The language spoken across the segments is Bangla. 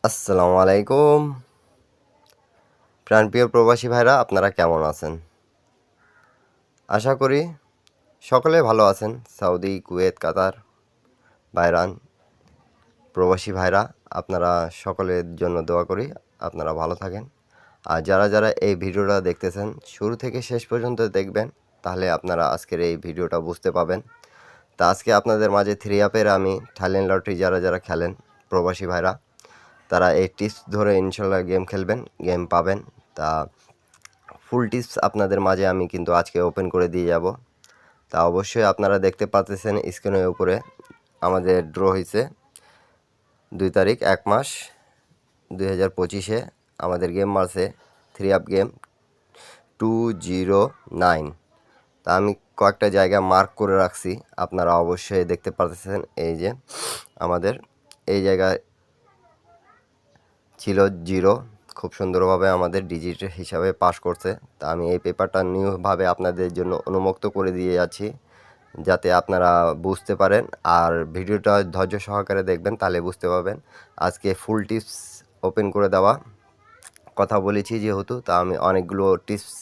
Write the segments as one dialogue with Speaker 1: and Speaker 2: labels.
Speaker 1: আসসালামু আলাইকুম। প্রাণপ্রিয় প্রবাসী ভাইরা, আপনারা কেমন আছেন? আশা করি সকলে ভালো আছেন। সৌদি, কুয়েত, কাতার, বাহরাইন প্রবাসী ভাইরা, আপনারা সকলের জন্য দোয়া করি আপনারা ভালো থাকেন। আর যারা এই ভিডিওটা দেখতেছেন শুরু থেকে শেষ পর্যন্ত দেখবেন, তাহলে আপনারা আজকের এই ভিডিওটা বুঝতে পাবেন। তা আজকে আপনাদের মাঝে 3 অ্যাপের আমি থাইল্যান্ড লটারি যারা খেলেন প্রবাসী ভাইরা, তারা এই টিপস ধরে ইনশাল্লাহ গেম খেলবেন, গেম পাবেন। তা ফুল টিপস আপনাদের মাঝে আমি কিন্তু আজকে ওপেন করে দিয়ে যাব। তা অবশ্যই আপনারা দেখতে পাচ্ছেন স্ক্রিনের উপরে আমাদের ড্র হয়েছে 2 তারিখ 1 মাস 2025-এ আমাদের গেম মারছে 3 আপ গেম 209। তা আমি কয়েকটা জায়গা মার্ক করে রাখছি, আপনারা অবশ্যই দেখতে পাচ্ছেন। এই যে আমাদের এই জায়গায় ছিল 0, খুব সুন্দরভাবে আমাদের ডিজিট হিসাবে পাস করছে। তা আমি এই পেপারটা নিউভাবে আপনাদের জন্য উন্মুক্ত করে দিয়ে যাচ্ছি, যাতে আপনারা বুঝতে পারেন। আর ভিডিওটা ধৈর্য সহকারে দেখবেন, তাহলে বুঝতে পারবেন। আজকে ফুল টিপস ওপেন করে দেওয়া কথা বলেছি যেহেতু, তা আমি অনেকগুলো টিপস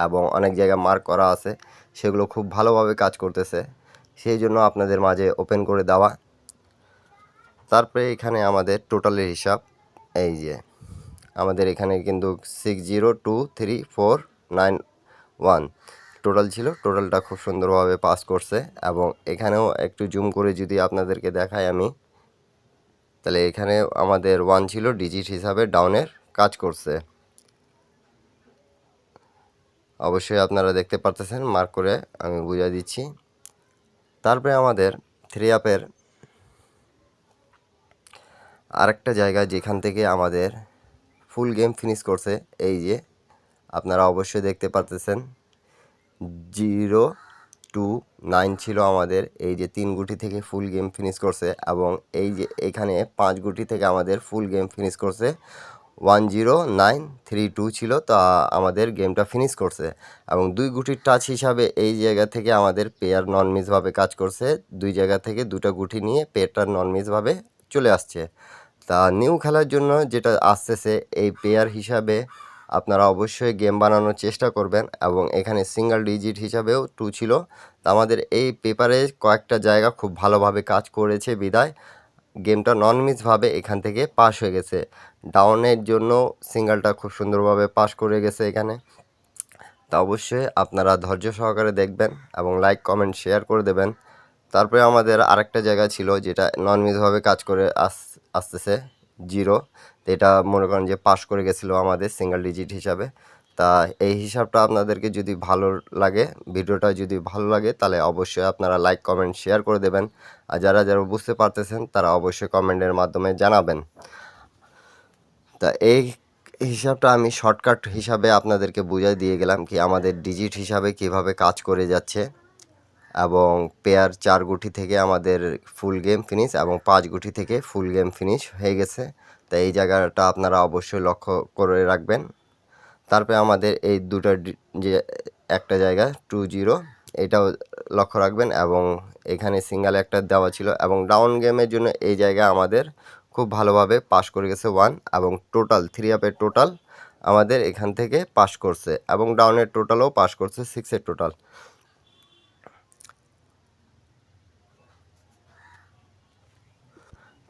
Speaker 1: এবং অনেক জায়গায় মার্ক করা আছে, সেগুলো খুব ভালোভাবে কাজ করতেছে, সেই জন্য আপনাদের মাঝে ওপেন করে দেওয়া। তারপরে এখানে আমাদের টোটালের হিসাব, এই যে আমাদের এখানে কিন্তু 602349 টোটাল ছিল। টোটালটা খুব সুন্দরভাবে পাস করছে। এবং এখানেও একটু জুম করে যদি আপনাদেরকে দেখাই আমি, তাহলে এখানে আমাদের 1 ছিল, ডিজিট হিসাবে ডাউনের কাজ করছে। অবশ্যই আপনারা দেখতে পারতেছেন, মার্ক করে আমি বুঝিয়ে দিচ্ছি। তারপরে আমাদের 3 অ্যাপের আরেকটা জায়গা যেখান থেকে আমাদের ফুল গেম ফিনিশ করছে, এই যে আপনারা অবশ্যই দেখতে পারতেছেন 029 ছিল আমাদের। এই যে 3 গুটি থেকে ফুল গেম ফিনিশ করছে, এবং এই যে এখানে 5 গুটি থেকে আমাদের ফুল গেম ফিনিশ করছে। 10932 ছিল, তা আমাদের গেমটা ফিনিশ করছে। এবং 2 গুটির টাচ হিসাবে এই জায়গা থেকে আমাদের পেয়ার নন মিসভাবে কাজ করছে। 2 জায়গা থেকে 2টা গুটি নিয়ে পেয়ারটা নন মিসভাবে চলে আসছে। তা নিউ খেলার জন্য যেটা আসতেছে, এই পেয়ার হিসাবে আপনারা অবশ্যই গেম বানানোর চেষ্টা করবেন। এবং এখানে সিঙ্গেল ডিজিট হিসাবেও 2 ছিল। তা আমাদের এই পেপারে কয়েকটা জায়গা খুব ভালোভাবে কাজ করেছে বিদায় গেমটা নন মিসভাবে এখান থেকে পাস হয়ে গেছে। ডাউনের জন্য সিঙ্গেলটা খুব সুন্দরভাবে পাস করে গেছে এখানে। তা অবশ্যই আপনারা ধৈর্য সহকারে দেখবেন এবং লাইক কমেন্ট শেয়ার করে দেবেন। তারপরে আমাদের আরেকটা জায়গা ছিল যেটা নন মিসভাবে কাজ করে আসতেছে 0, এটা মনে করেন যে পাস করে গেছিলো আমাদের সিঙ্গেল ডিজিট হিসাবে। তা এই হিসাবটা আপনাদেরকে যদি ভালো লাগে, ভিডিওটা যদি ভালো লাগে, তাহলে অবশ্যই আপনারা লাইক কমেন্ট শেয়ার করে দেবেন। আর যারা বুঝতে পারতেছেন তারা অবশ্যই কমেন্টের মাধ্যমে জানাবেন। তা এই হিসাবটা আমি শর্টকাট হিসাবে আপনাদেরকে বুঝিয়ে দিয়ে গেলাম কি আমাদের ডিজিট হিসাবে কিভাবে কাজ করে যাচ্ছে। এবং পেয়ার 4 গুটি থেকে আমাদের ফুল গেম ফিনিশ, এবং 5 গুটি থেকে ফুল গেম ফিনিশ হয়ে গেছে। তাই এই জায়গাটা আপনারা অবশ্যই লক্ষ্য করে রাখবেন। তারপরে আমাদের এই দুটো যে একটা জায়গা 20, এটাও লক্ষ্য রাখবেন। এবং এখানে সিঙ্গেল একটা দেওয়া ছিল, এবং ডাউন গেমের জন্য এই জায়গা আমাদের খুব ভালোভাবে পাস করে গেছে 1। এবং টোটাল 3 আপের টোটাল আমাদের এখান থেকে পাস করছে, এবং ডাউনের টোটালও পাস করছে 6-এর টোটাল।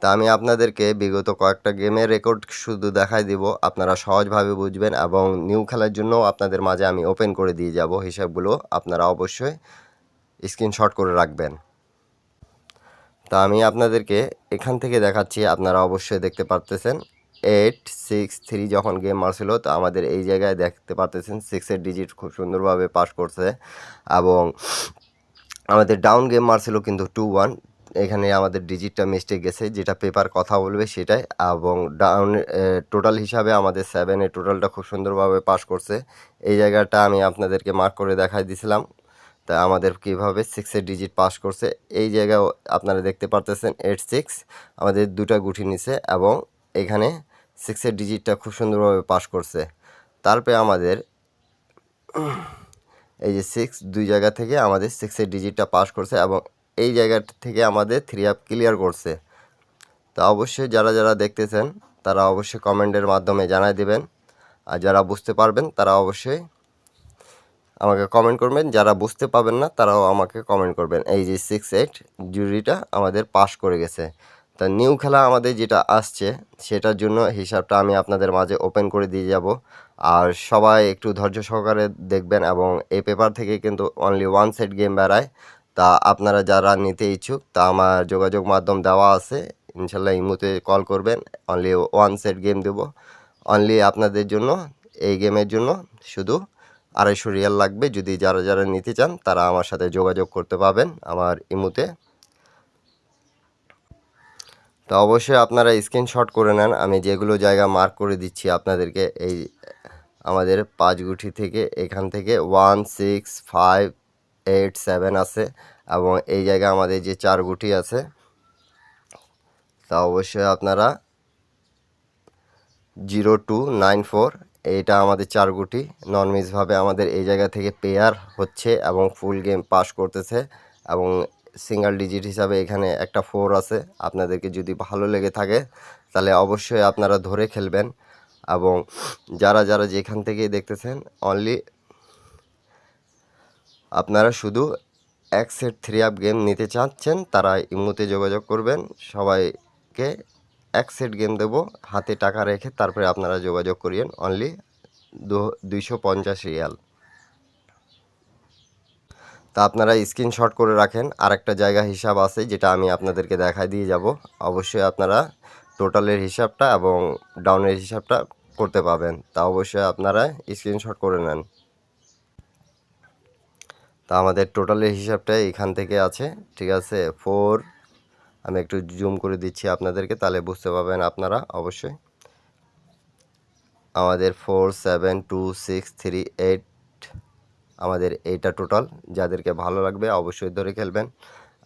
Speaker 1: তা আমি আপনাদেরকে বিগত কয়েকটা গেমের রেকর্ড শুধু দেখাই দিব, আপনারা সহজভাবে বুঝবেন। এবং নিউ খেলার জন্য আপনাদের মাঝে আমি ওপেন করে দিয়ে যাব হিসাবগুলো, আপনারা অবশ্যই স্ক্রিনশট করে রাখবেন। তা আমি আপনাদেরকে এখান থেকে দেখাচ্ছি, আপনারা অবশ্যই দেখতে পারতেছেন 863 যখন গেম মারছিল, তো আমাদের এই জায়গায় দেখতে পারতেছেন 6-এর ডিজিট খুব সুন্দরভাবে পাস করছে। এবং আমাদের ডাউন গেম মারছিল কিন্তু 21, এখানে আমাদের ডিজিটটা মিস্টেক গেছে, যেটা পেপার কথা বলবে সেটাই। এবং ডাউন টোটাল হিসাবে আমাদের 7-এর টোটালটা খুব সুন্দরভাবে পাস করছে। এই জায়গাটা আমি আপনাদেরকে মার্ক করে দেখাই দিয়েছিলাম। তা আমাদের কীভাবে 6-এর ডিজিট পাস করছে, এই জায়গায় আপনারা দেখতে পারতেছেন 86 আমাদের 2টা গুটি নিছে, এবং এখানে 6-এর ডিজিটটা খুব সুন্দরভাবে পাস করছে। তারপরে আমাদের এই যে 6 2 জায়গা থেকে আমাদের 6-এর ডিজিটটা পাস করছে, এবং এই জায়গাটা থেকে আমাদের 3 আপ ক্লিয়ার করছে। তা অবশ্যই যারা দেখতেছেন তারা অবশ্যই কমেন্টের মাধ্যমে জানাই দিবেন। আর যারা বুঝতে পারবেন তারা অবশ্যই আমাকে কমেন্ট করবেন, যারা বুঝতে পারবেন না তারাও আমাকে কমেন্ট করবেন। এই যে 6-8 জুরিটা আমাদের পাস করে গেছে। তা নিউ খেলা আমাদের যেটা আসছে সেটার জন্য হিসাবটা আমি আপনাদের মাঝে ওপেন করে দিয়ে যাব। আর সবাই একটু ধৈর্য সহকারে দেখবেন, এবং এই পেপার থেকে কিন্তু অনলি ওয়ান সেট গেম বেরায়। তা আপনারা যারা নিতে ইচ্ছুক তা আমার যোগাযোগ মাধ্যম দেওয়া আছে, ইনশাল্লাহ ইমুতে কল করবেন, অনলি ওয়ান সেট গেম দেব। অনলি আপনাদের জন্য এই গেমের জন্য শুধু 250 রিয়াল লাগবে। যদি যারা যারা নিতে চান তারা আমার সাথে যোগাযোগ করতে পারবেন আমার ইমুতে। তো অবশ্যই আপনারা স্ক্রিনশট করে নেন, আমি যেগুলো জায়গা মার্ক করে দিচ্ছি আপনাদেরকে। এই আমাদের 5 গুটি থেকে এখান থেকে 1 6 5 8 7 আছে, এবং এই জায়গায় আমাদের যে 4 গুটি আছে তা অবশ্যই আপনারা 0294 এইটা আমাদের 4 গুটি নন মিসভাবে আমাদের এই জায়গা থেকে পেয়ার হচ্ছে এবং ফুল গেম পাস করতেছে। এবং সিঙ্গেল ডিজিট হিসাবে এখানে একটা 4 আছে। আপনাদেরকে যদি ভালো লেগে থাকে তাহলে অবশ্যই আপনারা ধরে খেলবেন। এবং যারা যারা যেখান থেকেই দেখতেছেন অনলি আপনারা শুধু এক সেট 3 আপ গেম নিতে চাচ্ছেন তারা ইমুতে যোগাযোগ করবেন। সবাইকে এক সেট গেম দেবো হাতে টাকা রেখে, তারপরে আপনারা যোগাযোগ করিয়েন অনলি 250 রিয়াল। তা আপনারা স্ক্রিনশট করে রাখেন। আরেকটা জায়গা হিসাব আছে যেটা আমি আপনাদেরকে দেখাই দিয়ে যাব। অবশ্যই আপনারা টোটালের হিসাবটা এবং ডাউনের হিসাবটা করতে পাবেন, তা অবশ্যই আপনারা স্ক্রিনশট করে নেন। তা আমাদের টোটালের হিসাবটা এখান থেকে আছে, ঠিক আছে। 4, আমি একটু জুম করে দিচ্ছি আপনাদেরকে তাহলে বুঝতে পারবেন আপনারা অবশ্যই। আমাদের 4 7 2 6 3 8 আমাদের এইটা টোটাল। যাদেরকে ভালো লাগবে অবশ্যই ধরে খেলবেন।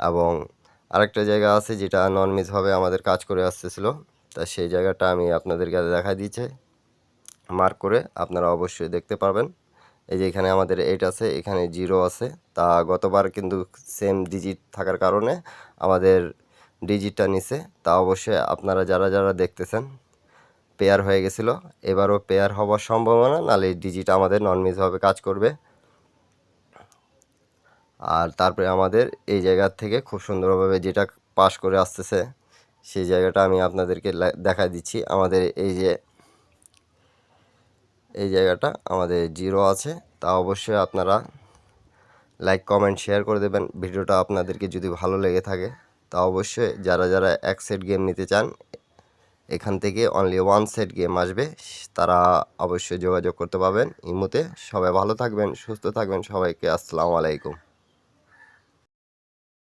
Speaker 1: এবং আরেকটা জায়গা আছে যেটা নন মিসভাবে আমাদের কাজ করে আসতেছিল, তা সেই জায়গাটা আমি আপনাদেরকে দেখাই দিচ্ছি মার্ক করে, আপনারা অবশ্যই দেখতে পারবেন। এই যে এখানে আমাদের 8 আছে, এখানে 0 আছে। তা গতবার কিন্তু সেম ডিজিট থাকার কারণে আমাদের ডিজিটটা নিচে। তা অবশ্যই আপনারা যারা যারা দেখতেছেন পেয়ার হয়ে গেছিলো, এবারও পেয়ার হওয়ার সম্ভাবনা, নাহলে এই ডিজিট আমাদের নন মিসভাবে কাজ করবে। আর তারপরে আমাদের এই জায়গার থেকে খুব সুন্দরভাবে যেটা পাস করে আসতেছে সেই জায়গাটা আমি আপনাদেরকে দেখাই দিচ্ছি। আমাদের এই যে এই জায়গাটা আমাদের 0 আছে। তা অবশ্যই আপনারা লাইক কমেন্ট শেয়ার করে দেবেন ভিডিওটা আপনাদেরকে যদি ভালো লেগে থাকে। তা অবশ্যই যারা যারা এক সেট গেম নিতে চান এখান থেকে অনলি ওয়ান সেট গেম আসবে, তারা অবশ্যই যোগাযোগ করতে পারবেন ইমুতে। সবাই ভালো থাকবেন, সুস্থ থাকবেন, সবাইকে আসসালামু আলাইকুম।